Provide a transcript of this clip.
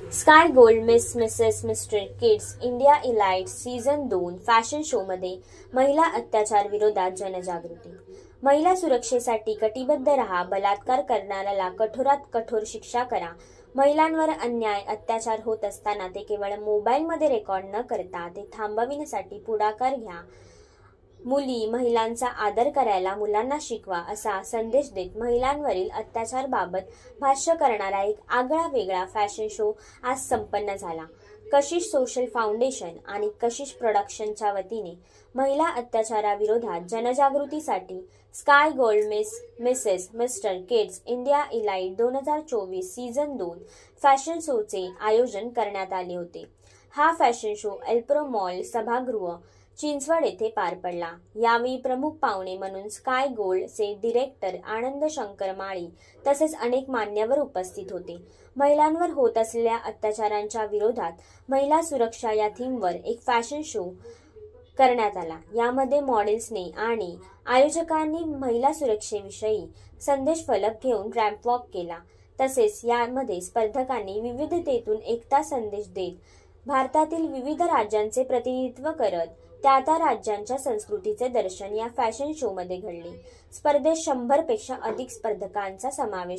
Sky gold miss Mrs mister kids India elite season 2 fashion शोमध्ये महिला अत्याचार विरोधात जनजागृती। महिला सुरक्षेसाठी कटिबद्ध रहा, बलात्कार करणाऱ्याला कठोरात कठोर शिक्षा करा। महिलांवर अन्याय अत्याचार होत असताना ते केवळ मोबाईलमध्ये रेकॉर्ड न करता ते थांबविण्यासाठी पुढाकार घ्या। महिलांचा आदर करायला मुलांना शिकवा असा संदेश देत महिलांवरील अत्याचाराबाबत भाष्य करणारा एक आगळा वेगळा फॅशन शो आज संपन्न झाला। कशिश सोशल फाउंडेशन आणि कशिश प्रोडक्शनच्या वतीने महिला अत्याचाराविरोधात जनजागृतीसाठी sky gold Mrs mister kids India elite 2024 season 2 fashion शोचे आयोजन करण्यात आले होते। हा फॅशन शो एल्प्रो मॉल सभागृह चिंचवड येथे पार पडला। यावेळी प्रमुख पाहुणे म्हणून स्काय गोल्डचे डायरेक्टर आनंद शंकर माळी तसेच अनेक मान्यवर उपस्थित होते। महिलांवर होत असलेल्या अत्याचारांच्या विरोधात महिला सुरक्षा या थीमवर एक फॅशन शो करण्यात आला। यामध्ये मॉडेल्सने आणि आयोजकांनी महिला सुरक्षेविषयी संदेश फलक घेऊन रॅम्प वॉक केला। तसेच यामध्ये स्पर्धकांनी विविधतेतून एकता संदेश देत भारतातील विविध राज्यांचे प्रतिनिधित्व करत त्या राज्यांच्या संस्कृतीचे दर्शन या फॅशन शोमध्ये घडले। स्पर्धेत 100 पेक्षा अधिक स्पर्धकांचा समावेश